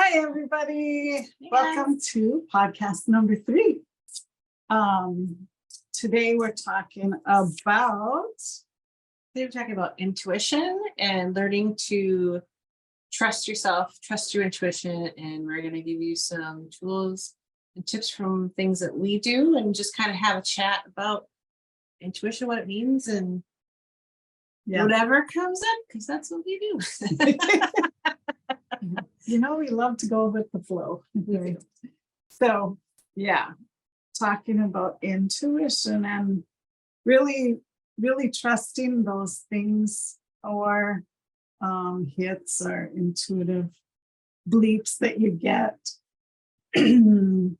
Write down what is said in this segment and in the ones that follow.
Hi, everybody. Hey, Welcome to podcast number 3. Today we're talking about Today we're talking about intuition and learning to trust yourself, trust your intuition, and we're going to give you some tools and tips from things that we do and just kind of have a chat about intuition, what it means, and whatever comes up, because that's what we do. we love to go with the flow. Right. So, talking about intuition and really trusting those things or hits or intuitive bleeps that you get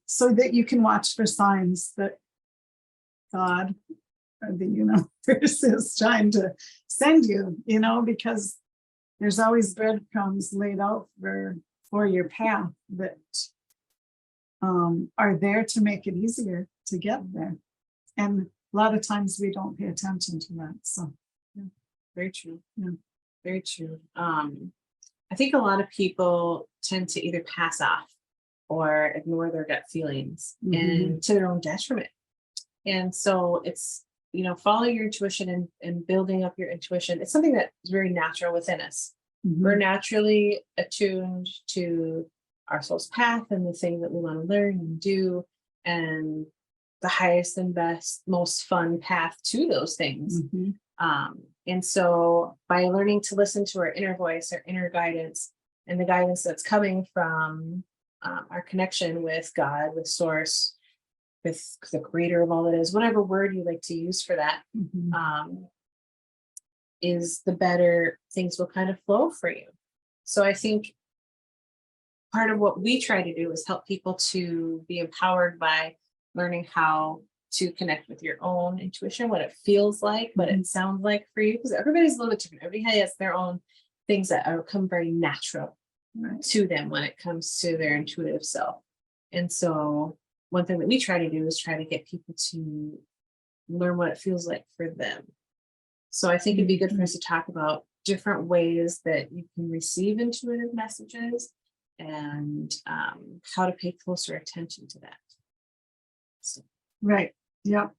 so that you can watch for signs that God or the universe is trying to send you, because there's always breadcrumbs laid out for your path that are there to make it easier to get there. And a lot of times we don't pay attention to that. So Very true. Yeah. Very true. I think a lot of people tend to either pass off or ignore their gut feelings and to their own detriment. And so it's, follow your intuition and building up your intuition. It's something that is very natural within us. We're naturally attuned to our soul's path and the thing that we want to learn and do, and the highest and best, most fun path to those things. And so by learning to listen to our inner voice, our inner guidance, and the guidance that's coming from our connection with God, with Source, with the creator of all that is, whatever word you like to use for that, is the better things will kind of flow for you. So I think part of what we try to do is help people to be empowered by learning how to connect with your own intuition, what it feels like, what it sounds like for you, because everybody's a little bit different. Everybody has their own things that come very natural to them when it comes to their intuitive self. And so one thing that we try to do is try to get people to learn what it feels like for them. So I think it'd be good for us to talk about different ways that you can receive intuitive messages and how to pay closer attention to that. So. Right. Yep.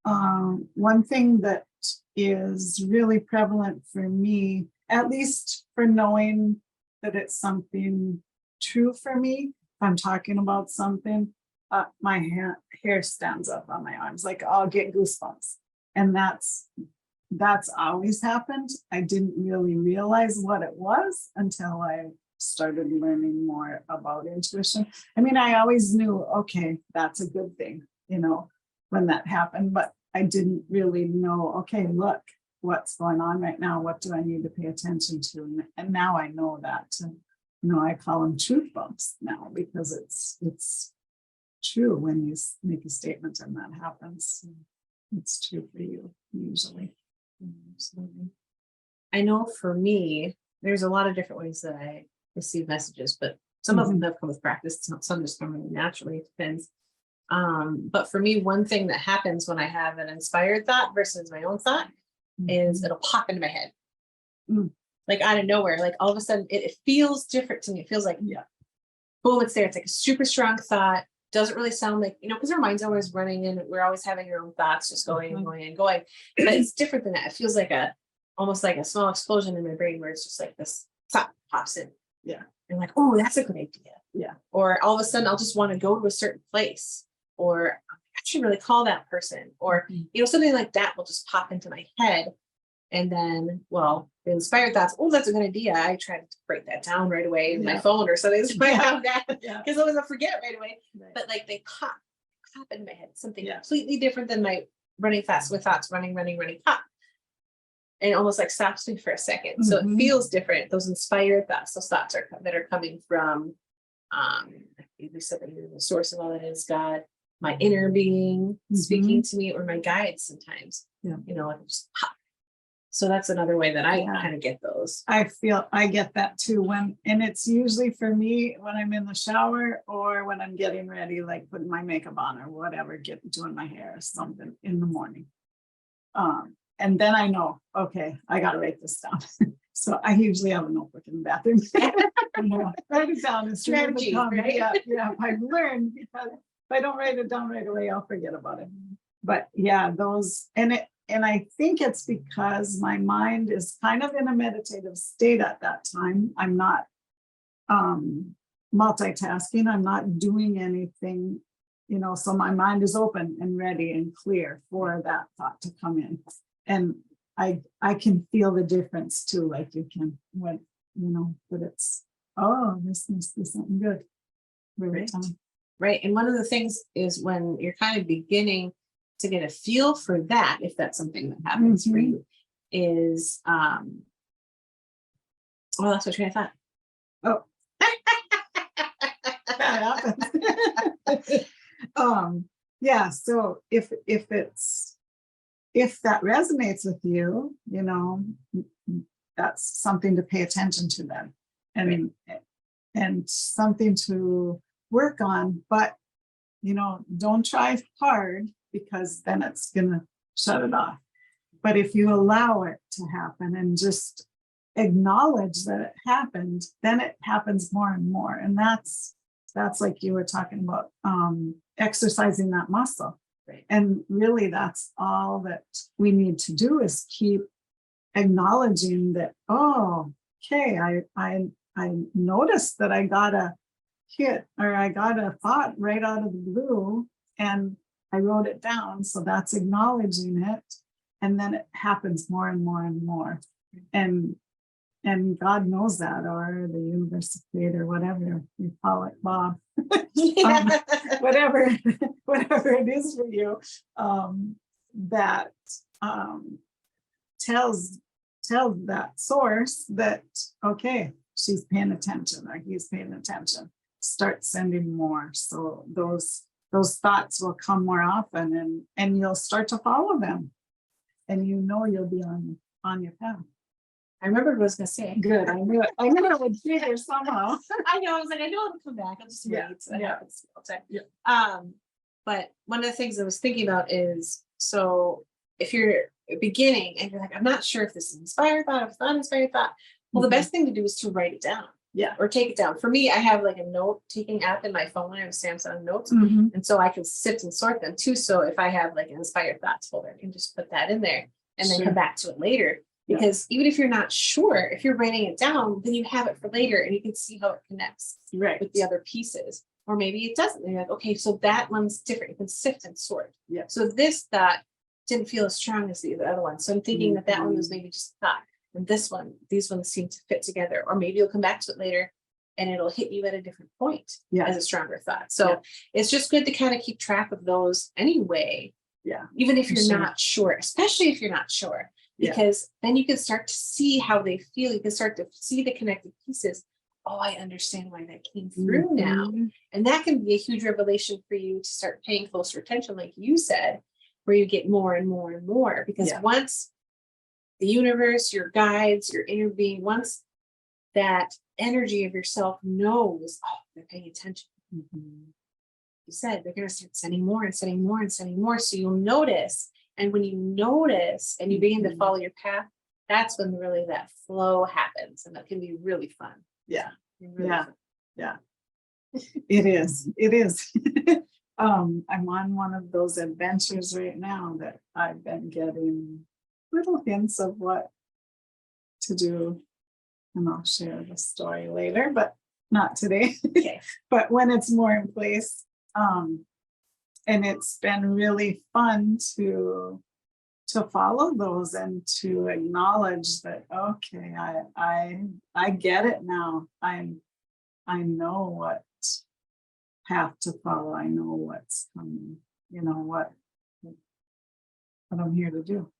One thing that is really prevalent for me, at least for knowing that it's something true for me, if I'm talking about something, my hair stands up on my arms, like I'll get goosebumps. And that's always happened. I didn't really realize what it was until I started learning more about intuition. I mean, I always knew, okay, that's a good thing, when that happened, but I didn't really know, okay, look, what's going on right now? What do I need to pay attention to? And now I know that, I call them truth bumps now, because it's true when you make a statement and that happens. It's true for you, usually. Absolutely. I know for me, there's a lot of different ways that I receive messages, but some of them have come with practice. Some just come really naturally. It depends. But for me, one thing that happens when I have an inspired thought versus my own thought is it'll pop into my head. Like out of nowhere, like all of a sudden it feels different to me. It feels like, boom, it's there. It's like a super strong thought. Doesn't really sound like, because our mind's always running and we're always having our own thoughts just going and going and going. But it's different than that. It feels like almost like a small explosion in my brain where it's just like this thought pops in. Yeah. And like, oh, that's a good idea. Yeah. Or all of a sudden I'll just want to go to a certain place, or I should really call that person, or something like that will just pop into my head. And then, the inspired thoughts, oh, that's a good idea. I try to break that down right away in my phone or something. So I have that because otherwise I'll forget right away. Right. But like they pop in my head, something completely different than my running fast with thoughts, running, pop. And it almost like stops me for a second. So it feels different. Those inspired thoughts, those thoughts that are coming from, we said that the source of all that is God, my inner being speaking to me, or my guides sometimes, like just pop. So that's another way that I kind of get those. I feel I get that too and it's usually for me when I'm in the shower or when I'm getting ready, like putting my makeup on or whatever, doing my hair or something in the morning. and then I know, okay, I gotta write this down. So I usually have a notebook in the bathroom. Write it down. It's Strategy, right? Yeah, yeah, I've learned, because if I don't write it down right away, I'll forget about it. But yeah, those, and I think it's because my mind is kind of in a meditative state at that time. I'm not multitasking. I'm not doing anything, so my mind is open and ready and clear for that thought to come in. And I can feel the difference too, like you can, when, but it's, oh, this must be something good. Right. Right. And one of the things is when you're kind of beginning to get a feel for that, if that's something that happens for you, is well, that's what train of thought. Oh. That happens. Yeah, so if that resonates with you, that's something to pay attention to then, and something to work on. But don't try hard, because then it's gonna shut it off. But if you allow it to happen and just acknowledge that it happened, then it happens more and more. And that's like you were talking about, exercising that muscle. Right. And really, that's all that we need to do, is keep acknowledging that, oh, okay, I noticed that I got a hit, or I got a thought right out of the blue, and I wrote it down. So that's acknowledging it. And then it happens more and more and more. And God knows that, or the universe, creator, whatever you call it, Bob, whatever it is for you, that tells that source that, okay, she's paying attention, or he's paying attention. Start sending more. So those thoughts will come more often, and you'll start to follow them, and you'll be on your path. I remember what I was gonna say. Good. I knew it would be there somehow. I know. I was like, I know it'll come back. I'll just wait. That happens all the time. Yeah. But one of the things I was thinking about is, so if you're beginning and you're like, I'm not sure if this is inspired thought, if it's not inspired thought, well, the best thing to do is to write it down. Yeah. Or take it down. For me, I have like a note-taking app in my phone. I have Samsung Notes. Mhm. And so I can sift and sort them too. So if I have like an inspired thoughts folder, I can just put that in there and then Sure. come back to it later. Yeah. Because even if you're not sure, if you're writing it down, then you have it for later and you can see how it connects Right. with the other pieces. Or maybe it doesn't. And you're like, okay, so that one's different. You can sift and sort. Yeah. So this thought didn't feel as strong as the other one. So I'm thinking that one was maybe just a thought. And these ones seem to fit together. Or maybe you'll come back to it later and it'll hit you at a different point as a stronger thought. So it's just good to kind of keep track of those anyway. Yeah. Even if you're not sure, especially if you're not sure, because then you can start to see how they feel. You can start to see the connected pieces. Oh, I understand why that came through now. And that can be a huge revelation for you to start paying closer attention, like you said, where you get more and more and more. Because once the universe, your guides, your inner being, once that energy of yourself knows, oh, they're paying attention. You said they're going to start sending more and sending more and sending more. So you'll notice. And when you notice and you begin to follow your path, that's when really that flow happens. And that can be really fun. Yeah. Really Yeah. fun. Yeah. It is. It is. I'm on one of those adventures right now that I've been getting little hints of what to do. And I'll share the story later, but not today. Okay. But when it's more in place. And it's been really fun to follow those and to acknowledge that, okay, I get it now. I know what path to follow. I know what's coming, what I'm here to do.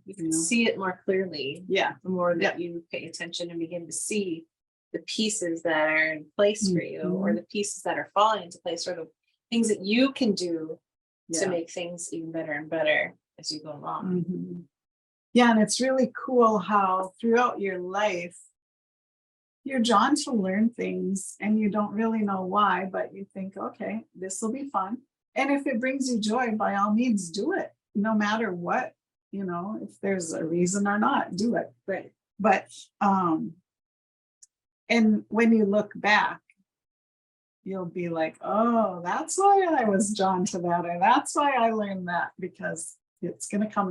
You can see it more clearly. Yeah. The more that you pay attention and begin to see the pieces that are in place for you, or the pieces that are falling into place, or the things that you can do to make things even better and better as you go along. Yeah, and it's really cool how throughout your life, you're drawn to learn things and you don't really know why, but you think, okay, this will be fun. And if it brings you joy, by all means, do it, no matter what you know, if there's a reason or not, do it. Right. But, and when you look back, you'll be like, oh, that's why I was drawn to that, or that's why I learned that, because it's gonna come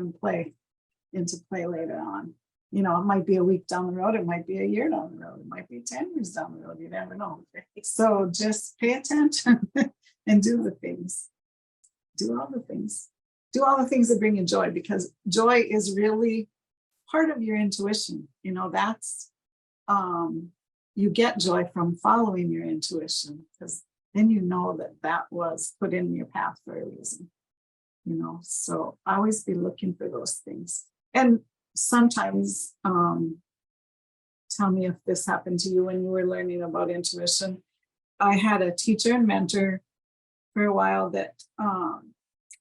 into play later on. You know, it might be a week down the road, it might be a year down the road, it might be 10 years down the road, you never know. So just pay attention and do the things. Do all the things. Do all the things that bring you joy, because joy is really part of your intuition. You know, that's you get joy from following your intuition, because then you know that that was put in your path for a reason. You know, so always be looking for those things. And sometimes, tell me if this happened to you when you were learning about intuition. I had a teacher and mentor for a while that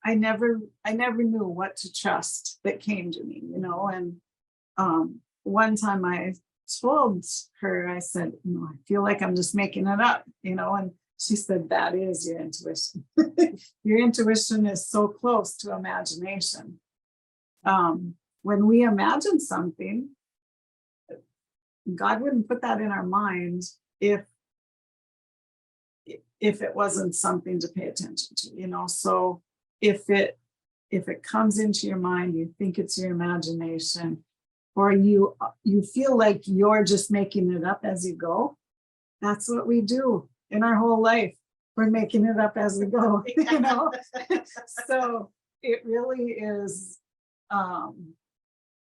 I never knew what to trust that came to me, you know. And one time I told her, I said, you know, I feel like I'm just making it up, you know. And she said, that is your intuition. Your intuition is so close to imagination. When we imagine something, God wouldn't put that in our mind if it wasn't something to pay attention to, you know. So if it comes into your mind, you think it's your imagination, or you feel like you're just making it up as you go. That's what we do in our whole life. We're making it up as we go, you know. So it really is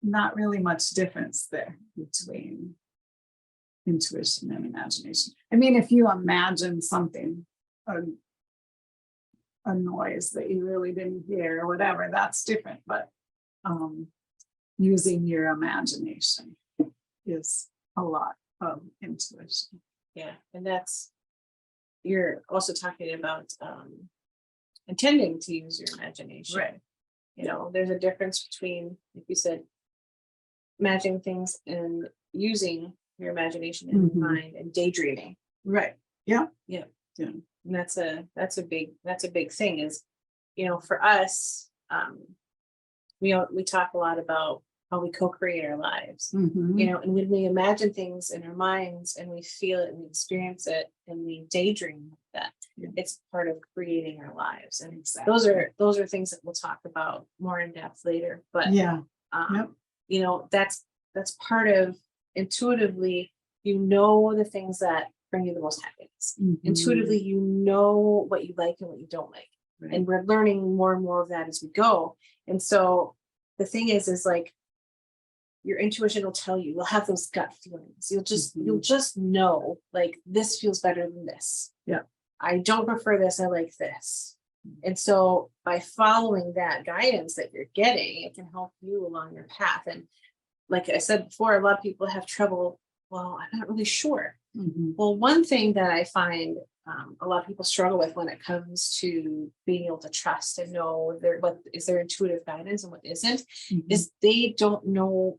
not really much difference there between intuition and imagination. I mean, if you imagine something, a noise that you really didn't hear or whatever, that's different. But using your imagination is a lot of intuition. Yeah. And that's, you're also talking about intending to use your imagination. Right. You know, there's a difference between, like you said, imagining things and using your imagination in your mind and daydreaming. Right. Yeah. Yeah. Yeah. And that's a big thing, is, you know, for us, we talk a lot about how we co-create our lives, you know, and when we imagine things in our minds and we feel it and we experience it and we daydream that, it's part of creating our lives. And those are things that we'll talk about more in depth later. But yeah, you know, that's part of intuitively, you know, the things that bring you the most happiness. Intuitively, you know what you like and what you don't like. Right. And we're learning more and more of that as we go. And so the thing is like, your intuition will tell you, you'll have those gut feelings. You'll just know, like, this feels better than this. Yeah. I don't prefer this. I like this. And so by following that guidance that you're getting, it can help you along your path. And like I said before, a lot of people have trouble. Well, I'm not really sure. Well, one thing that I find a lot of people struggle with when it comes to being able to trust and know what is their intuitive guidance and what isn't, is they don't know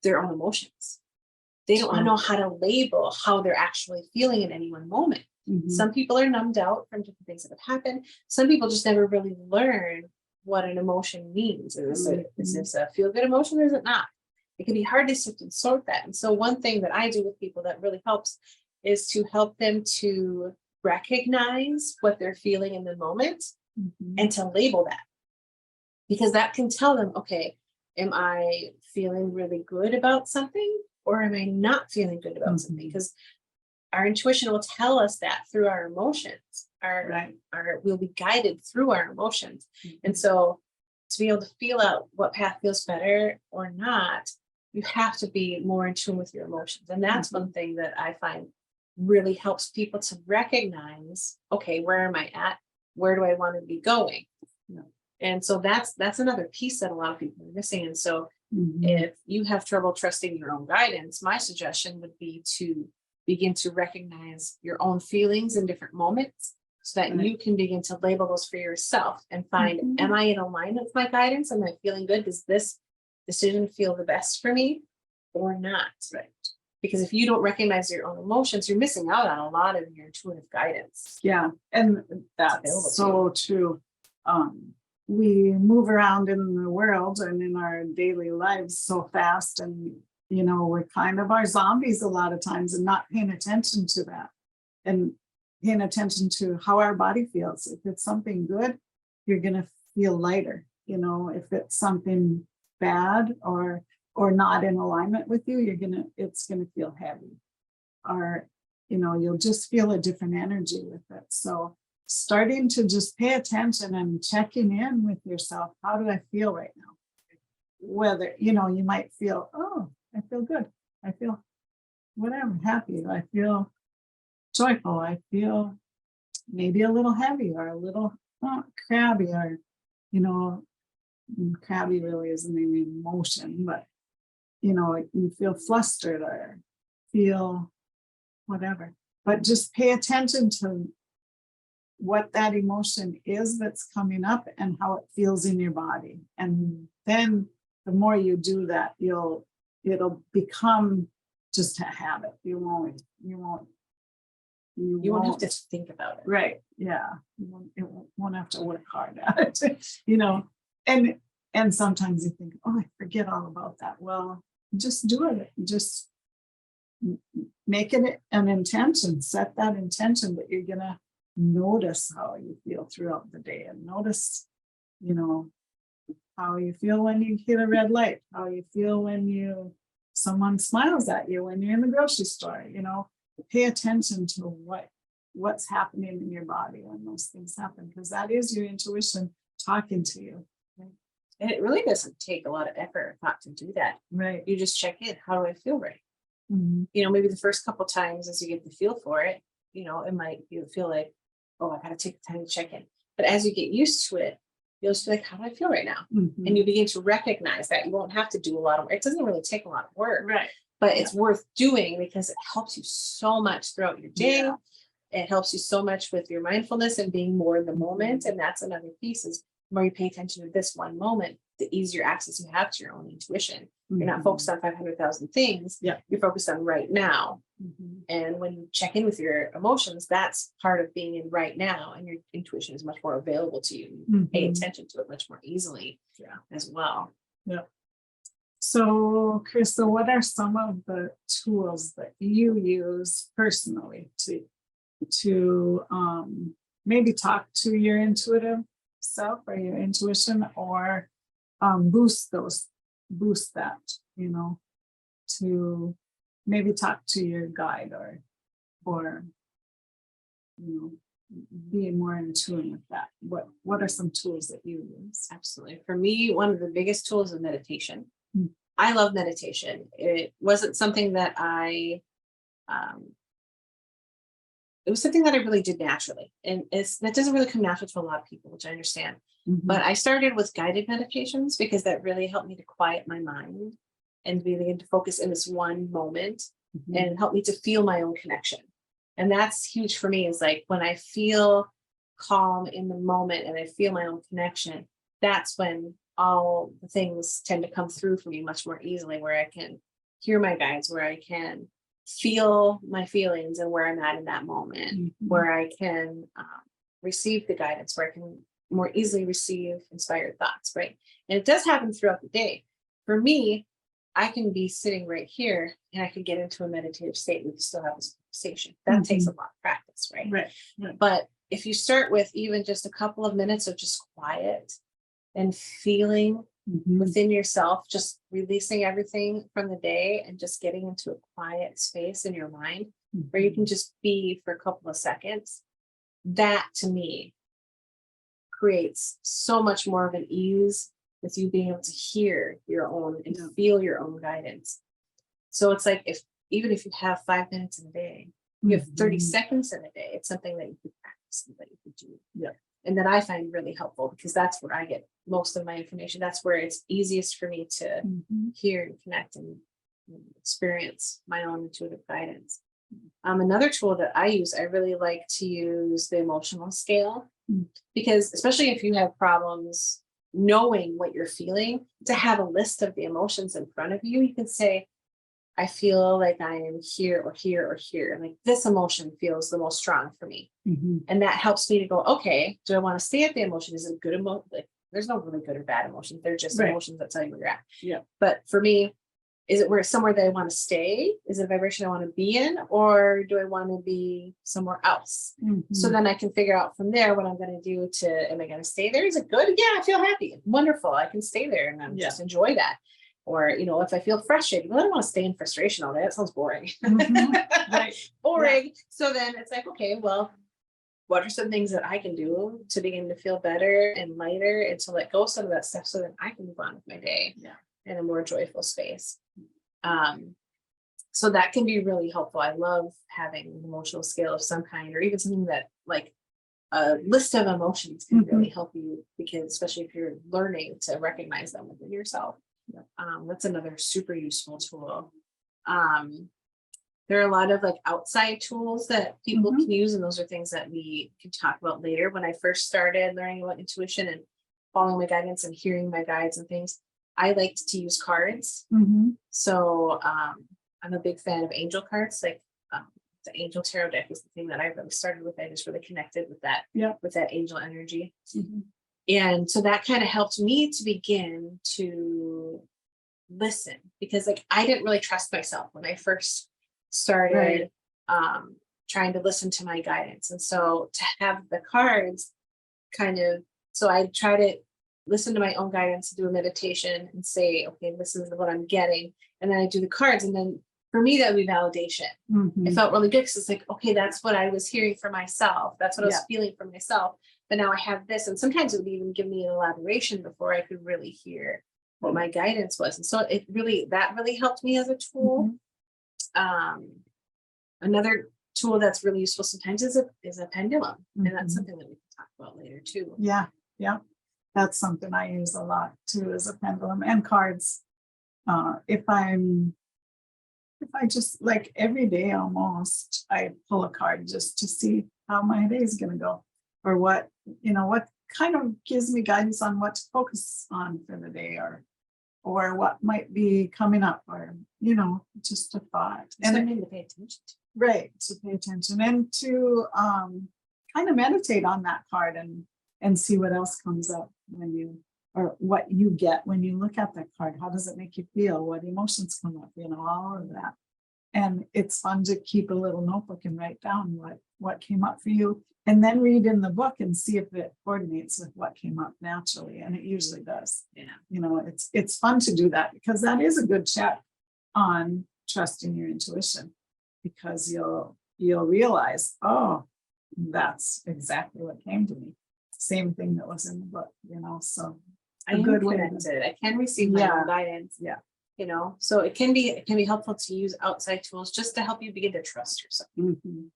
their own emotions. They don't know how to label how they're actually feeling in any one moment. Some people are numbed out from different things that have happened. Some people just never really learn what an emotion means. Is this a feel-good emotion or is it not? It can be hard to sift and sort that. And so one thing that I do with people that really helps is to help them to recognize what they're feeling in the moment and to label that. Because that can tell them, okay, am I feeling really good about something or am I not feeling good about something? Because our intuition will tell us that through our emotions. We'll be guided through our emotions. And so to be able to feel out what path feels better or not, you have to be more in tune with your emotions. And that's one thing that I find really helps people to recognize, okay, where am I at? Where do I want to be going? And so that's another piece that a lot of people are missing. And so if you have trouble trusting your own guidance, my suggestion would be to begin to recognize your own feelings in different moments so that you can begin to label those for yourself and find, am I in alignment with my guidance? Am I feeling good? Does this decision feel the best for me or not? Right. Because if you don't recognize your own emotions, you're missing out on a lot of your intuitive guidance. Yeah. And that's so true. we move around in the world and in our daily lives so fast, and we're kind of our zombies a lot of times, and not paying attention to that, and paying attention to how our body feels. If it's something good, you're gonna feel lighter. If it's something bad or not in alignment with you, it's gonna feel heavy, or you'll just feel a different energy with it. So starting to just pay attention and checking in with yourself. How do I feel right now? Whether, you might feel, oh, I feel good. I feel whatever, happy. I feel joyful. I feel maybe a little heavy or a little crabby, or, crabby really isn't an emotion, but, you feel flustered or feel whatever. But just pay attention to what that emotion is that's coming up and how it feels in your body. And then the more you do that, it'll become just a habit. You won't have to think about it. Right. Yeah. It won't have to work hard at it, and sometimes you think, oh, I forget all about that. Well, just do it. Just make it an intention, set that intention that you're gonna notice how you feel throughout the day, and notice, how you feel when you hit a red light, how you feel when someone smiles at you when you're in the grocery store. Pay attention to what's happening in your body when those things happen, because that is your intuition talking to you. And it really doesn't take a lot of effort or thought to do that. Right. You just check in. How do I feel right? Mhm. Maybe the first couple times as you get the feel for it, it might feel like, oh, I gotta take the time to check in. But as you get used to it, you'll just be like, how do I feel right now? Mhm. And you begin to recognize that you won't have to do a lot of work. It doesn't really take a lot of work, Right. but it's worth doing because it helps you so much throughout your day. Yeah. It helps you so much with your mindfulness and being more in the moment. And that's another piece, is the more you pay attention to this one moment, the easier access you have to your own intuition. You're not focused on 500,000 things. Yeah. You're focused on right now. Mhm. And when you check in with your emotions, that's part of being in right now. And your intuition is much more available to you. You pay Mhm. attention to it much more easily, Yeah. as well. So, Krista, what are some of the tools that you use personally to maybe talk to your intuitive self or your intuition, or boost that, to maybe talk to your guide, or being more in tune with that? What are some tools that you use? Absolutely. For me, one of the biggest tools is meditation. Mm. I love meditation. It wasn't something that it was something that I really did naturally. And that doesn't really come natural to a lot of people, which I understand. Mhm. But I started with guided meditations because that really helped me to quiet my mind and begin to focus in this one moment, Mhm. and help me to feel my own connection. And that's huge for me, is like when I feel calm in the moment and I feel my own connection, that's when all the things tend to come through for me much more easily, where I can hear my guides, where I can feel my feelings and where I'm at in that moment, Mhm. where I can receive the guidance, where I can more easily receive inspired thoughts, right? And it does happen throughout the day. For me, I can be sitting right here and I can get into a meditative state. We can still have this conversation. That takes a lot of practice, right? Right. But if you start with even just a couple of minutes of just quiet and feeling Mhm. within yourself, just releasing everything from the day and just getting into a quiet space in your mind where you can just be for a couple of seconds, that to me creates so much more of an ease with you being able to hear your own and Yeah. feel your own guidance. So it's like, even if you have 5 minutes in a day, you have 30 Mhm. seconds in a day, it's something that you could practice and that you could do. Yeah. And that I find really helpful, because that's where I get most of my information. That's where it's easiest for me to Mhm. hear and connect and experience my own intuitive guidance. Another tool that I use, I really like to use the emotional scale, Mm. because especially if you have problems knowing what you're feeling, to have a list of the emotions in front of you, you can say, I feel like I am here or here or here. And like this emotion feels the most strong for me. Mhm. And that helps me to go, okay, do I want to stay at the emotion? Is it a good emotion? Like, there's no really good or bad emotions. They're just Right. emotions that tell you where you're at. Yeah. But for me, is it where somewhere that I want to stay? Is it a vibration I want to be in, or do I want to be somewhere else? So Mhm. then I can figure out from there what I'm going to do to, am I going to stay there? Is it good? Yeah, I feel happy. Wonderful. I can stay there and then Yeah. just enjoy that. Or, if I feel frustrated, well, I don't want to stay in frustration all day. That sounds boring. Mhm. Right. Boring. So then it's like, okay, well, what are some things that I can do to begin to feel better and lighter and to let go of some of that stuff so that I can move on with my day Yeah. in a more joyful space. So that can be really helpful. I love having an emotional scale of some kind, or even something that like a list of emotions can really help you, because especially if you're learning to recognize them within yourself. That's another super useful tool. There are a lot of like outside tools that people Mhm. can use, and those are things that we can talk about later. When I first started learning about intuition and following my guidance and hearing my guides and things, I liked to use cards. Mhm. So I'm a big fan of angel cards. Like the angel tarot deck is the thing that I really started with. I just really connected with that, Yeah. with that angel energy. Mhm. And so that kind of helped me to begin to listen, because like I didn't really trust myself when I first started Right. trying to listen to my guidance. And so to have the cards kind of, so I try to listen to my own guidance, do a meditation and say, okay, this is what I'm getting. And then I do the cards. And then for me, that would be validation. It Mhm. felt really good because it's like, okay, that's what I was hearing for myself. That's what I Yeah. was feeling for myself. But now I have this. And sometimes it would even give me an elaboration before I could really hear what my guidance was. And so that really helped me as a tool. Mhm. Another tool that's really useful sometimes is a pendulum. And that's Mhm. something that we can talk about later too. Yeah. Yeah. That's something I use a lot too, as a pendulum, and cards. If I just like every day almost, I pull a card just to see how my day is going to go, or what kind of gives me guidance on what to focus on for the day, or what might be coming up, or just a thought. And Something to pay attention to. right, to pay attention and to kind of meditate on that card, and see what else comes up or what you get when you look at that card. How does it make you feel? What emotions come up? All of that. And it's fun to keep a little notebook and write down what came up for you, and then read in the book and see if it coordinates with what came up naturally. And it usually does. Yeah. It's fun to do that, because that is a good check on trusting your intuition, because you'll realize, oh, that's exactly what came to me. Same thing that was in the book, so I a am good way to- connected. I can receive my Yeah. own guidance. Yeah. So it can be helpful to use outside tools just to help you begin to trust yourself, Mhm.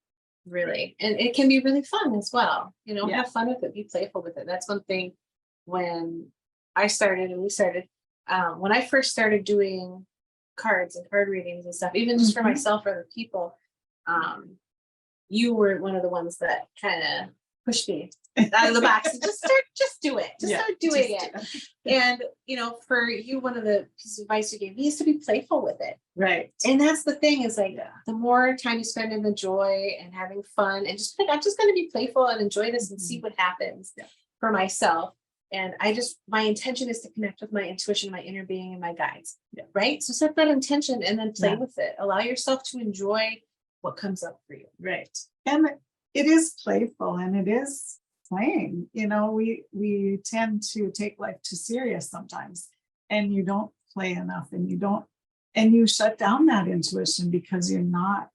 really. And it can be really fun as well. Yeah. Have fun with it, be playful with it. That's one thing when I started and we started, when I first started doing cards and card readings and stuff, even just for Mhm. myself or other people, you were one of the ones that kind of pushed me out of the box. Just do it. Just Yeah, start doing just it. do And for you, one of the pieces of advice you gave me is to be playful with it. Right. And that's the thing, is like, Yeah. the more time you spend in the joy and having fun and just like, I'm just going to be playful and enjoy this and see what happens for myself. And my intention is to connect with my intuition, my inner being, and my guides. Yeah. Right. So set that intention and then play Yeah. with it. Allow yourself to enjoy what comes up for you. Right. And it is playful, and it is playing. We tend to take life too serious sometimes, and you don't play enough, and you shut down that intuition, because you're not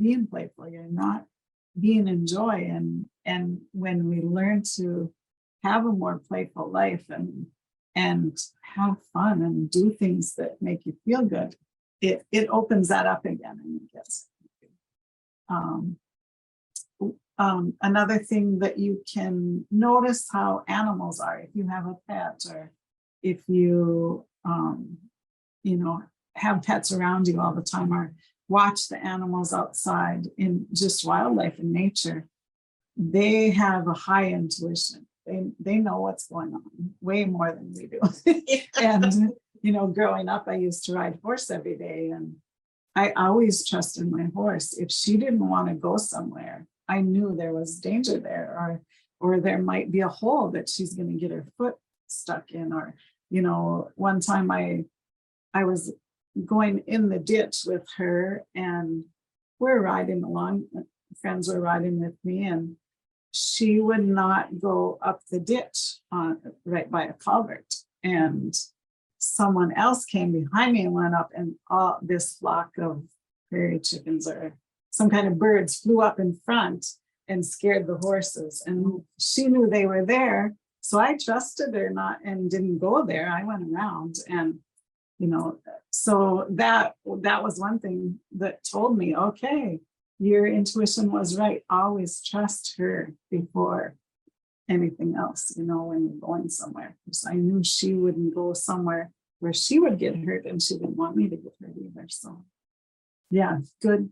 being playful, you're not being in joy. And when we learn to have a more playful life, and have fun and do things that make you feel good, it opens that up again, and it gets another thing that you can notice how animals are. If you have a pet, or if you have pets around you all the time, or watch the animals outside in just wildlife and nature, they have a high intuition. They know what's going on way more than we do. And growing up, I used to ride horse every day, and I always trusted my horse. If she didn't want to go somewhere, I knew there was danger there, or there might be a hole that she's going to get her foot stuck in, or, one time I was going in the ditch with her, and we're riding along, friends were riding with me, and she would not go up the ditch right by a culvert. And someone else came behind me and went up, and all this flock of prairie chickens or some kind of birds flew up in front and scared the horses. And she knew they were there. So I trusted her not and didn't go there. I went around, and so that was one thing that told me, okay, your intuition was right. Always trust her before anything else, when you're going somewhere. Because I knew she wouldn't go somewhere where she would get hurt, and she didn't want me to get hurt either. So yeah, good.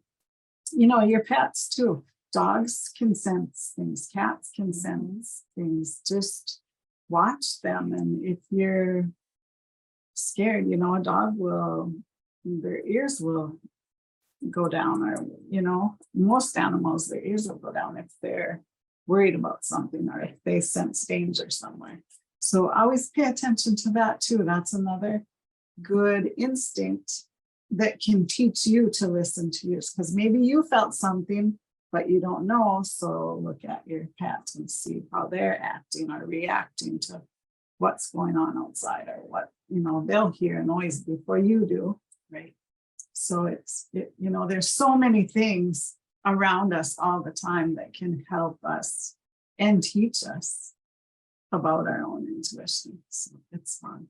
Your pets too. Dogs can sense things, cats can sense things. Just watch them. And if you're scared, a dog their ears will go down, or, most animals, their ears will go down if they're worried about something, or if they sense danger somewhere. So always pay attention to that too. That's another good instinct that can teach you to listen to yours, because maybe you felt something, but you don't know. So look at your pet and see how they're acting or reacting to what's going on outside, or what, they'll hear a noise before you do. Right. So there's so many things around us all the time that can help us and teach us about our own intuition. So it's fun.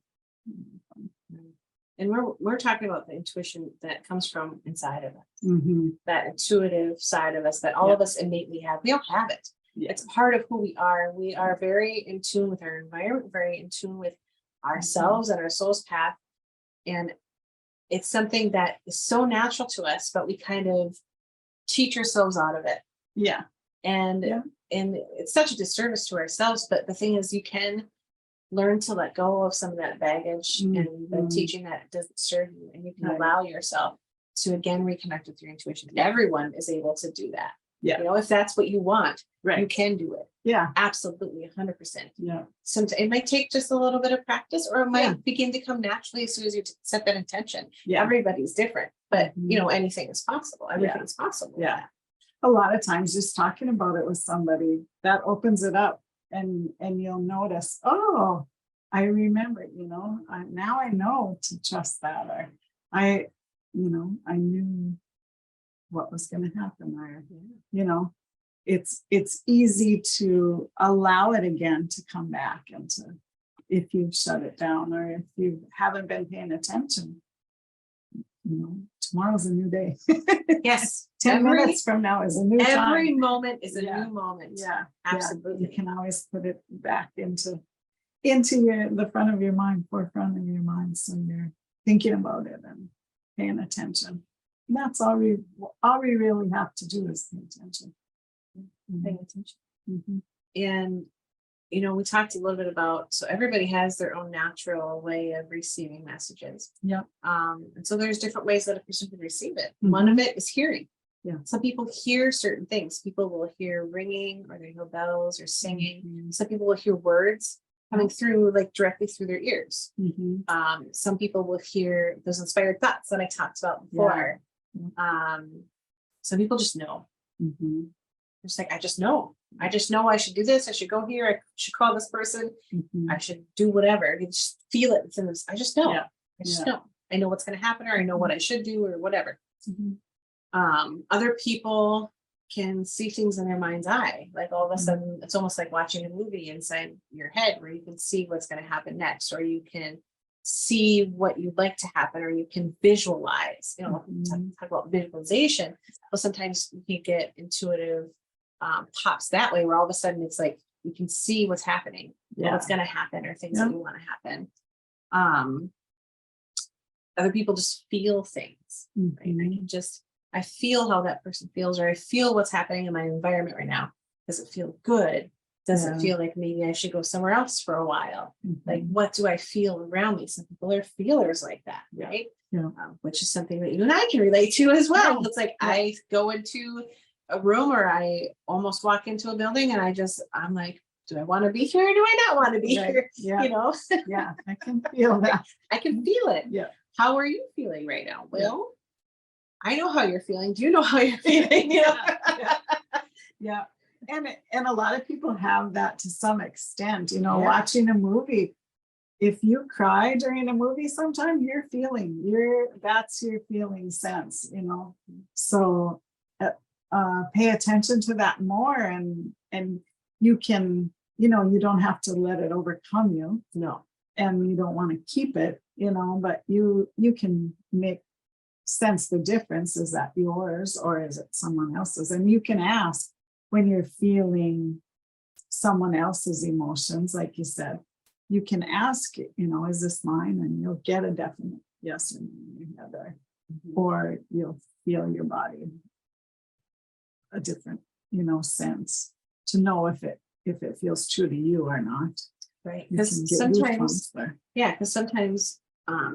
And we're talking about the intuition that comes from inside of us, Mm-hmm. that intuitive side of us that all of us innately have. We all have it. Yeah. It's part of who we are. We are very in tune with our environment, very in tune with ourselves and our soul's path. And it's something that is so natural to us, but we kind of teach ourselves out of it. Yeah. And it's such a disservice to ourselves. But the thing is, you can learn to let go of some of that baggage and the teaching that doesn't serve you, and you can allow yourself to again reconnect with your intuition. Everyone is able to do that. Yeah. If that's what you want, Right. you can do it. Yeah. Absolutely, 100%. Yeah. Sometimes it might take just a little bit of practice, or it might begin to come naturally as soon as you set that intention. Yeah. Everybody's different, but anything is possible. Everything is possible. Yeah. A lot of times just talking about it with somebody, that opens it up, and you'll notice, oh, I remember, now I know to trust that, or I knew what was going to happen, or, it's easy to allow it again to come back, and if you've shut it down, or if you haven't been paying attention, tomorrow's a new day. Yes. 10 minutes from now is a new time. Every moment is a new moment. Yeah, absolutely. You can always put it back into the front of your mind, forefront of your mind, so you're thinking about it and paying attention. And that's all we really have to do is pay attention. Paying attention. Mm-hmm. And we talked a little bit about, so everybody has their own natural way of receiving messages. Yeah. And so there's different ways that a person can receive it. Mhm. One of it is hearing. Yeah. Some people hear certain things. People will hear ringing, or they hear bells or singing. Mhm. Some people will hear words coming through, like directly through their ears. Mm-hmm. Some people will hear those inspired thoughts that I talked about before. Some people just know. Mm-hmm. It's like, I just know I should do this. I should go here. I should call this person. Mm-hmm. I should do whatever. You just feel it within this. I just know. Yeah. I just know. I know what's going to happen, or I know what I should do, or whatever. Mm-hmm. Other people can see things in their mind's eye. Like all of a sudden, it's almost like watching a movie inside your head, where you can see what's going to happen next, or you can see what you'd like to happen, or you can visualize. Talk about visualization. Well, sometimes you can get intuitive pops that way, where all of a sudden it's like you can see what's happening, what's going to happen, or things that you want to happen. Other people just feel things. Right? I feel how that person feels, or I feel what's happening in my environment right now. Does it feel good? Does it feel like maybe I should go somewhere else for a while? Like, what do I feel around me? Some people are feelers like that, right? Yeah. Which is something that you and I can relate to as well. It's like I go into a room, or I almost walk into a building, and I'm like, do I want to be here or do I not want to be Right. here? Yeah, You know, yeah, I can feel that. I can feel it. Yeah. How are you feeling right now? Yeah. Well, I know how you're feeling. Do you know how you're feeling? You know? Yeah. Yeah. And a lot of people have that to some extent, Yeah. watching a movie. If you cry during a movie, sometimes that's your feeling sense. So pay attention to that more, and you can, you don't have to let it overcome you, No. and you don't want to keep it, but you can sense the difference. Is that yours or is it someone else's? And you can ask when you're feeling someone else's emotions, like you said, you can ask, is this mine? And you'll get a definite yes or no in your head, or you'll feel your body a different, sense to know if it feels true to you or not. Right. You can Because get sometimes, goosebumps there. yeah, because sometimes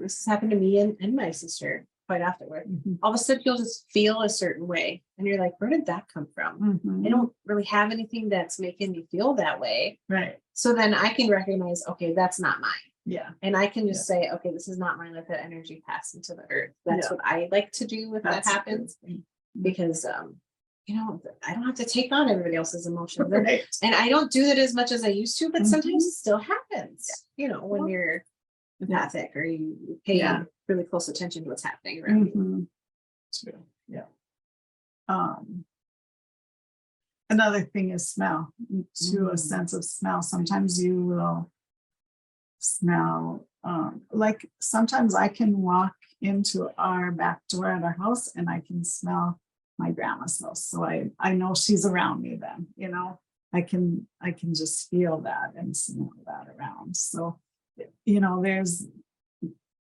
this has happened to me and my sister quite often where Mhm. all of a sudden you'll just feel a certain way. And you're like, where did that come from? Mhm. I don't really have anything that's making me feel that way. Right. So then I can recognize, okay, that's not mine. Yeah. And I can just say, okay, this is not mine. Let that energy pass into the earth. That's Yeah. what I like to do if That's that a good happens. thing. Because I don't have to take on everybody else's emotions. Right. And I don't do it as much as I used to, but Mhm. sometimes it still happens, when you're empathic or you pay Yeah. really close attention to what's happening around you. Mhm. True. Yeah. Another thing is smell. To a sense of smell. Sometimes you will smell, like sometimes I can walk into our back door at our house and I can smell my grandma's house. So I know she's around me then, I can just feel that and smell that around. So, there's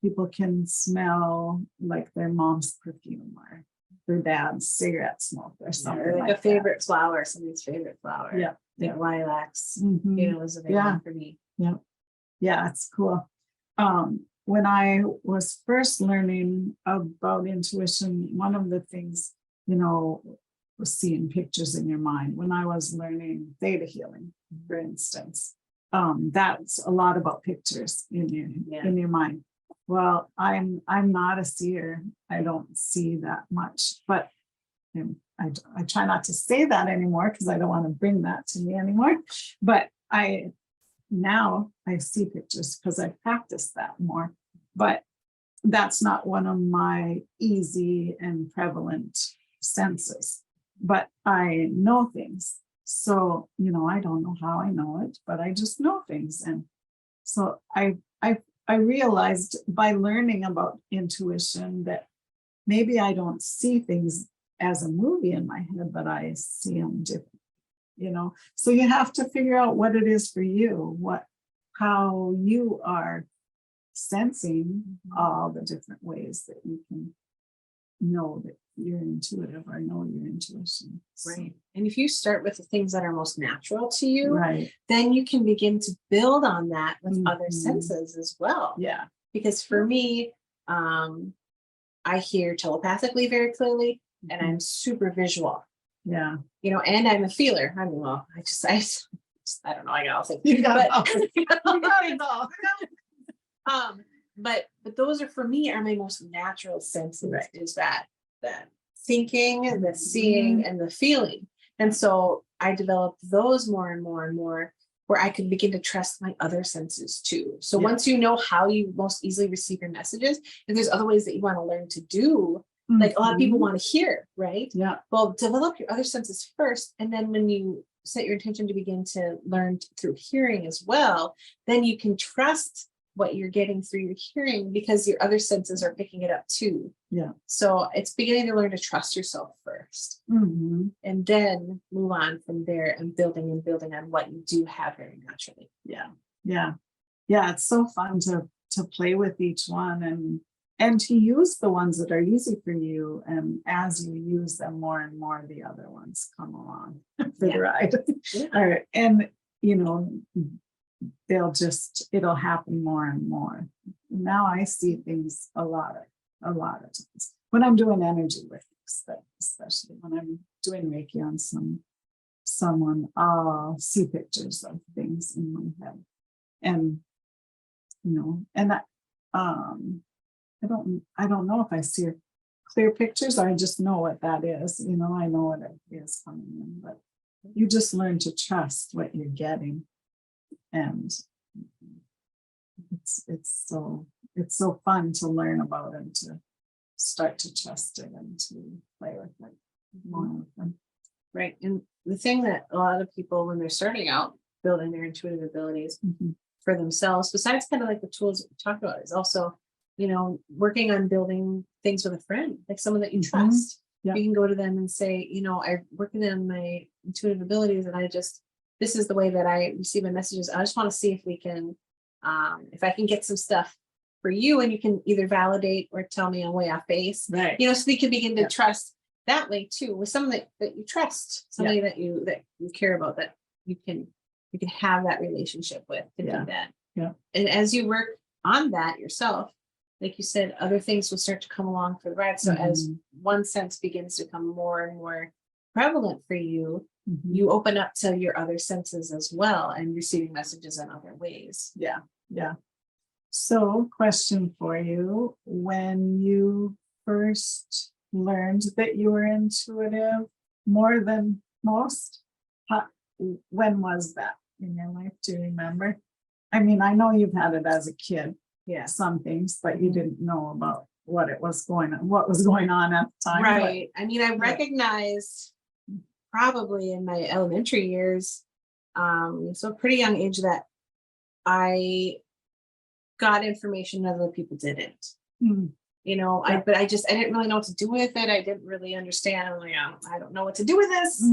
people can smell like their mom's perfume or their dad's cigarette smoke or something Or like like a that. favorite flower, somebody's favorite flower. Yeah. Like lilacs, Mhm. is a big Yeah. one for me. Yeah, it's cool. When I was first learning about intuition, one of the things, was seeing pictures in your mind. When I was learning theta healing, for instance, that's a lot about pictures in your mind. Well, I'm not a seer. I don't see that much, but I try not to say that anymore because I don't want to bring that to me anymore. But now I see pictures because I practice that more, but that's not one of my easy and prevalent senses. But I know things. So, I don't know how I know it, but I just know things. And so I realized by learning about intuition that maybe I don't see things as a movie in my head, but I see them different. So you have to figure out what it is for you, how you are sensing all the different ways that you can know that you're intuitive or know your intuition. Right. And if you start with the things that are most natural to you, Right. then you can begin to build on that with other Mhm. senses as well. Yeah. Because for me, I hear telepathically very clearly, and I'm super visual. Yeah. And I'm a feeler. I mean, well, I don't know. I got all things. You got But, you got it all. but those are for me are my most natural senses. Right. Is that thinking and the seeing and the feeling. And so I developed those more and more and more, where I could begin to trust my other senses too. So Yeah. once you know how you most easily receive your messages, and there's other ways that you want to learn to do, like a lot of people want to hear, right? Yeah. Well, develop your other senses first. And then when you set your intention to begin to learn through hearing as well, then you can trust what you're getting through your hearing because your other senses are picking it up too. Yeah. So it's beginning to learn to trust yourself first, Mhm. and then move on from there and building on what you do have very naturally. Yeah. Yeah. Yeah. It's so fun to play with each one and to use the ones that are easy for you. And as you use them more and more, the other ones come along for the ride. Yeah. All right. And, it'll happen more and more. Now I see things a lot of times when I'm doing energy work, especially when I'm doing Reiki on some someone, I'll see pictures of things in my head. And, and I don't know if I see clear pictures. I just know what that is. I know what it is coming in, but you just learn to trust what you're getting. And it's so fun to learn about and to start to trust it and to play with it more with them. Right. And the thing that a lot of people, when they're starting out building their intuitive abilities for themselves, besides kind of like the tools that we talked about, is also, working on building things with a friend, like someone that you trust. Yeah. You can go to them and say, I'm working on my intuitive abilities and this is the way that I receive my messages. I just want to see if we can, if I can get some stuff for you, and you can either validate or tell me I'm way off base, Right. So we can begin to trust that way too, with someone that you trust, somebody that you care about, that you can have that relationship with to do that. Yeah. And as you work on that yourself, like you said, other things will start to come along for the ride. So as one sense begins to become more and more prevalent for you, you open up to your other senses as well and receiving messages in other ways. Yeah. Yeah. So, question for you: when you first learned that you were intuitive more than most, when was that in your life? Do you remember? I mean, I know you've had it as a kid, some things, but you didn't know about what was going on at the time. Right. I mean, I recognized probably in my elementary years, so a pretty young age, that I got information that other people didn't. But I didn't really know what to do with it. I didn't really understand. I'm like, I don't know what to do with this.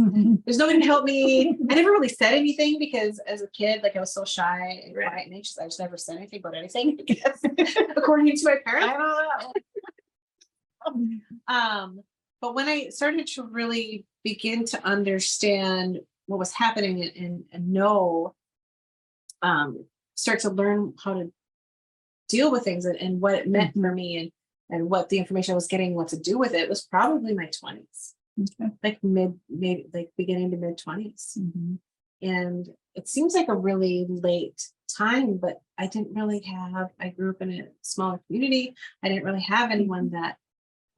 There's nobody to help me. I never really said anything because as a kid, like, I was so shy and quiet and anxious. I just never said anything about anything, I guess, according to my parents. But when I started to really begin to understand what was happening and know, start to learn how to deal with things and what it meant for me and what the information I was getting, what to do with it, was probably my 20s, like beginning to mid 20s. And it seems like a really late time, but I grew up in a smaller community. I didn't really have anyone that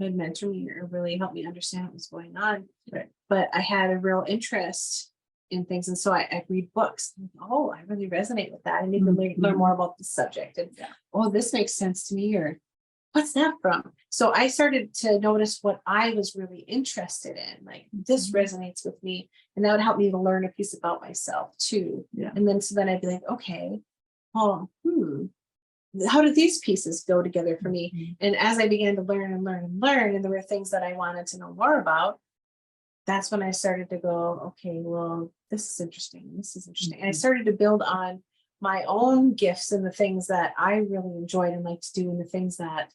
could mentor me or really help me understand what was going on. But I had a real interest in things. And so I read books. I really resonate with that. I need to learn more about the subject. And this makes sense to me, or what's that from? So I started to notice what I was really interested in. Like, this resonates with me. And that would help me to learn a piece about myself too. And then I'd be like, okay, how did these pieces go together for me? And as I began to learn, and there were things that I wanted to know more about, that's when I started to go, okay, well, this is interesting. And I started to build on my own gifts and the things that I really enjoyed and liked to do, and the things that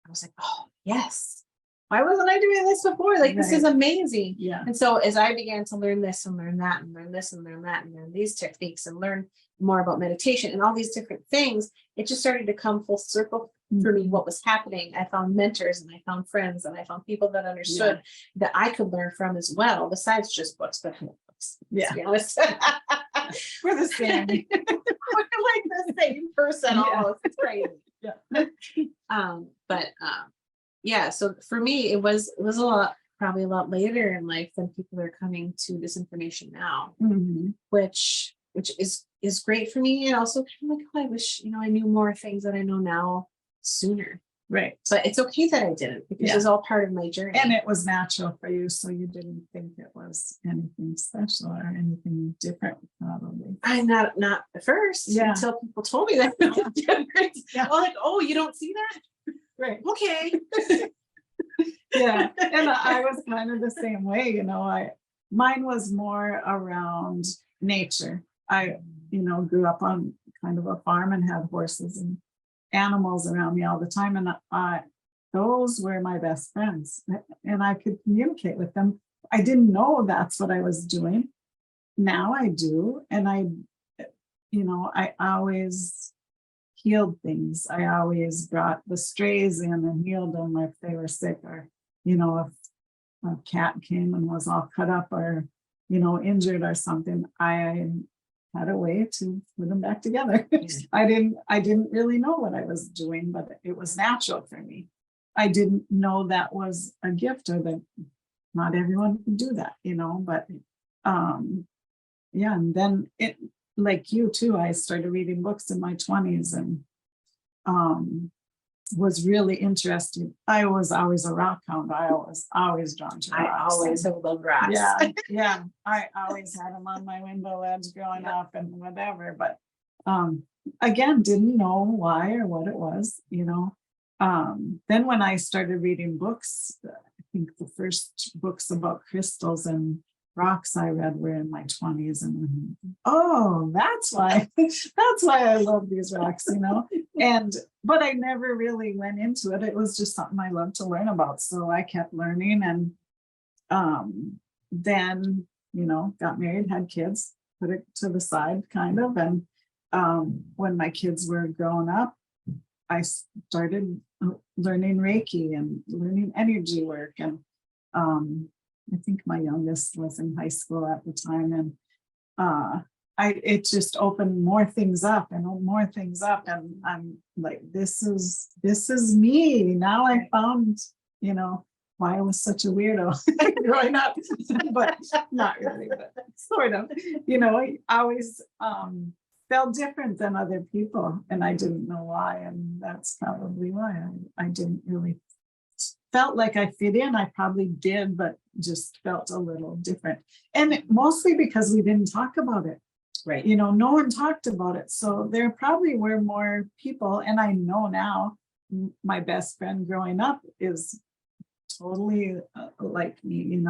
I was like, oh, yes. Why wasn't I doing this before? Like, this is amazing. And so as I began to learn this and learn that and learn this and learn that and learn these techniques and learn more about meditation and all these different things, it just started to come full circle for me what was happening. I found mentors and I found friends and I found people that understood that I could learn from as well, besides just books, but books. To be honest. We're the same. We're like the same person almost. It's crazy. So for me, it was probably a lot later in life than people are coming to this information now, which is great for me. And also kind of like, I wish, I knew more things that I know now sooner. Right. But it's okay that I didn't, because it's all part of my journey. And it was natural for you, so you didn't think it was anything special or anything different, probably. I not at first, until people told me that it was different. I'm like, oh, you don't see that? Right. Okay. And I was kind of the same way, mine was more around nature. I, grew up on kind of a farm and had horses and animals around me all the time. And those were my best friends, and I could communicate with them. I didn't know that's what I was doing. Now I do. And I always healed things. I always brought the strays in and healed them if they were sick, or, if a cat came and was all cut up, or injured or something, I had a way to put them back together. I didn't really know what I was doing, but it was natural for me. I didn't know that was a gift, or that not everyone could do that, but yeah, and then it, like you too, I started reading books in my 20s, and was really interested. I was always a rock hound. I was always drawn to I rocks. always have loved rocks. Yeah, yeah. I always had them on my window ledge growing up and whatever, but again, didn't know why or what it was, Then when I started reading books, I think the first books about crystals and rocks I read were in my 20s, and oh, that's why I love these rocks, but I never really went into it. It was just something I loved to learn about, so I kept learning, and then got married, had kids, put it to the side kind of, and when my kids were growing up, I started learning Reiki and learning energy work, and I think my youngest was in high school at the time, and it just opened more things up and more things up, and I'm like, this is me now. I found why I was such a weirdo growing up, but not really, but sort of. I always felt different than other people, and I didn't know why, and that's probably why I didn't really felt like I fit in. I probably did, but just felt a little different, and mostly because we didn't talk about it. Right. No one talked about it, so there probably were more people, and I know now my best friend growing up is totally like me.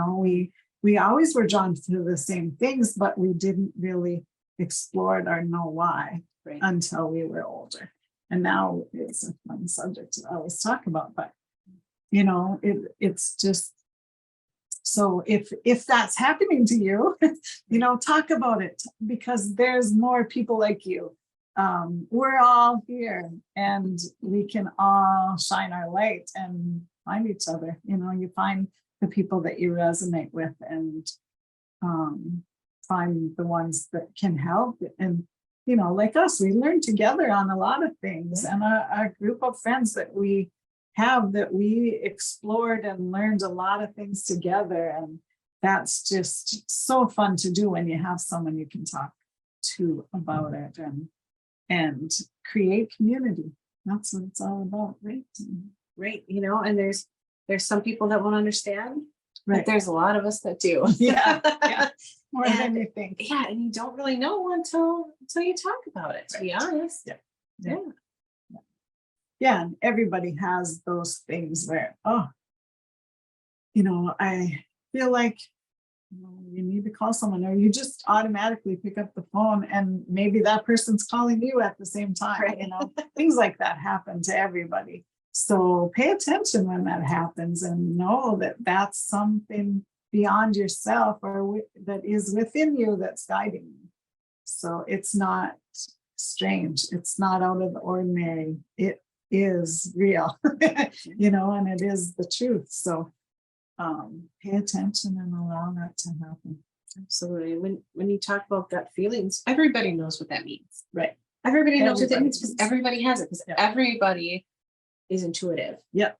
We always were drawn to the same things, but we didn't really explore it or know why until we were older. And now it's a fun subject to always talk about, but it's just, so if that's happening to you, talk about it, because there's more people like you. We're all here, and we can all shine our light and find each other. You find the people that you resonate with, and find the ones that can help. And like us, we learn together on a lot of things, and a group of friends that we have, that we explored and learned a lot of things together, and that's just so fun to do when you have someone you can talk to about it, and create community. That's what it's all about, right? Right. And there's some people that won't understand, but Right. there's a lot of us that do. Yeah, more than you think. Yeah, and you don't really know until you talk about it, to be honest. Yeah, and everybody has those things where, I feel like you need to call someone, or you just automatically pick up the phone, and maybe that person's calling you at the same time. Right. Things like that happen to everybody. So pay attention when that happens, and know that that's something beyond yourself, or that is within you, that's guiding you. So it's not strange. It's not out of the ordinary. It is real, and it is the truth. So pay attention and allow that to happen. Absolutely. When you talk about gut feelings, everybody knows what that means. Right. Everybody knows what that Everybody means, because knows. everybody has it, because Yeah. everybody is intuitive. Yep.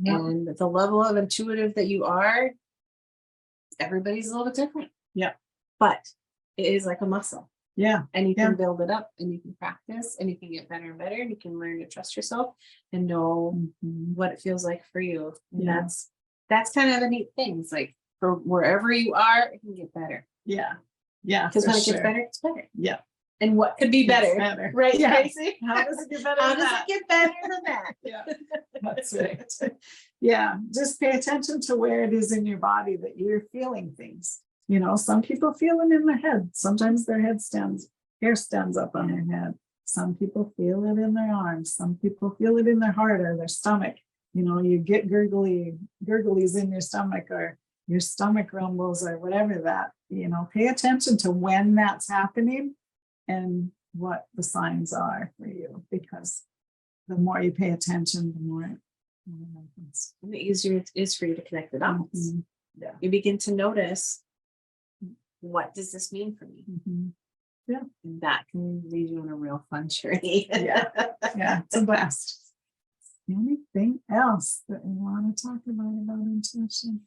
And the level of intuitive that you are, everybody's a little bit different. Yeah. But it is like a muscle, Yeah. and you Yeah. can build it up, and you can practice, and you can get better and better, and you can learn to trust yourself and know Mhm. what it feels like for you. And Yeah. that's kind of the neat thing. It's like, for wherever you are, it can get better. Yeah. Yeah. Because for when it sure. gets better, it's better. Yeah. And what could be better? Better. Right, Yeah. Tracy? How does it get better How than does that? it get better than that? Yeah, that's right. Yeah, just pay attention to where it is in your body that you're feeling things. Some people feel it in their head. Sometimes their hair stands up on their head. Some people feel it in their arms. Some people feel it in their heart or their stomach. You get gurglies in your stomach, or your stomach rumbles, or whatever that, pay attention to when that's happening and what the signs are for you, because the more you pay attention, the more it happens. And the easier it is for you to connect the dots. Mhm. Yeah. You begin to notice what does this mean for me? Mhm. And that can lead you on a real fun journey. Yeah. Yeah, it's a blast. Anything else that we want to talk about intuition?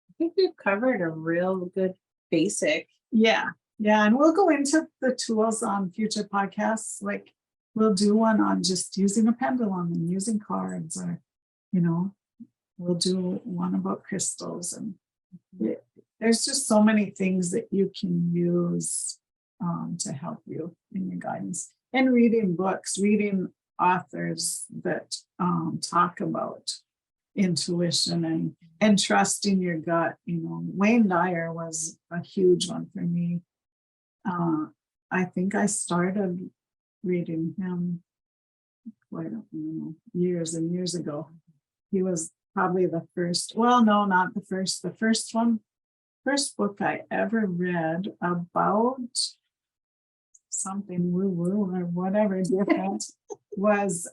I think we've covered a real good basic. Yeah, yeah, and we'll go into the tools on future podcasts. Like we'll do one on just using a pendulum and using cards, or we'll do one about crystals, and there's just so many things that you can use to help you in your guidance. And reading books, reading authors that talk about intuition and trusting your gut. Wayne Dyer was a huge one for me. I think I started reading him years and years ago. He was probably the first, well, no, not the first. The first book I ever read about something woo-woo or whatever different was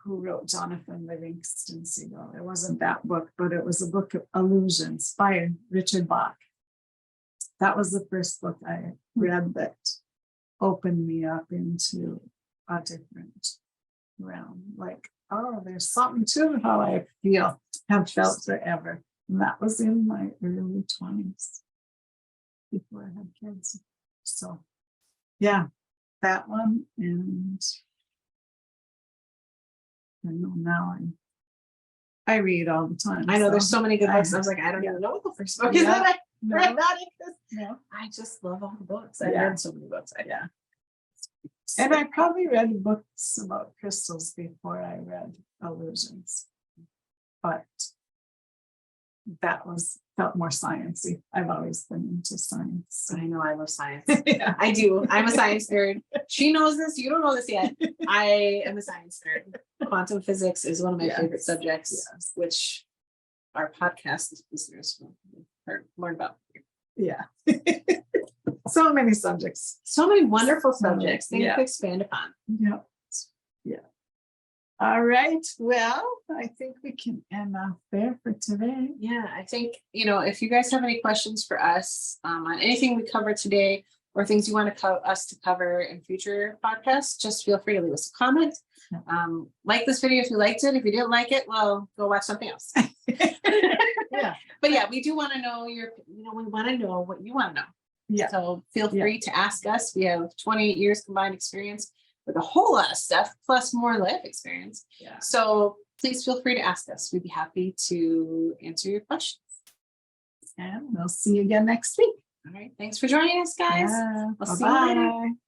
who wrote Jonathan Livingston Seagull. It wasn't that book, but it was a book of illusions by Richard Bach. That was the first book I read that opened me up into a different realm. Like, oh, there's something to how I have felt forever. And that was in my early 20s before I had kids. So yeah, that one. And I know now I read all the time. I know there's so many good books. I was like, I don't even know what the first book is. Yeah. that I No. read that in, 'cause No. I just love all the books. I've Yeah. read so many books. Yeah. And I probably read books about crystals before I read illusions, but that felt more sciencey. I've always been into science. I know I love science. Yeah. I do. I'm a science nerd. She knows this. You don't know this yet. I am a science nerd. Quantum physics is one of my Yes. favorite subjects, Yes. which our podcast listeners will learn about. Yeah. So many subjects. So many wonderful subjects, things Yeah. to expand upon. Yeah. Yeah. All right. Well, I think we can end off there for today. Yeah, I think, if you guys have any questions for us on anything we covered today or things you want us to cover in future podcasts, just feel free to leave us a comment. Yeah. Like this video if you liked it. If you didn't like it, well, go watch something else. Yeah. But yeah, we do want to know we want to know what you want to know. Yeah. So feel Yeah. free to ask us. We have 28 years combined experience with a whole lot of stuff, plus more life experience. Yeah. So please feel free to ask us. We'd be happy to answer your questions. And we'll see you again next week. All right. Thanks for joining us, guys. Yeah. I'll see you later. Bye-bye.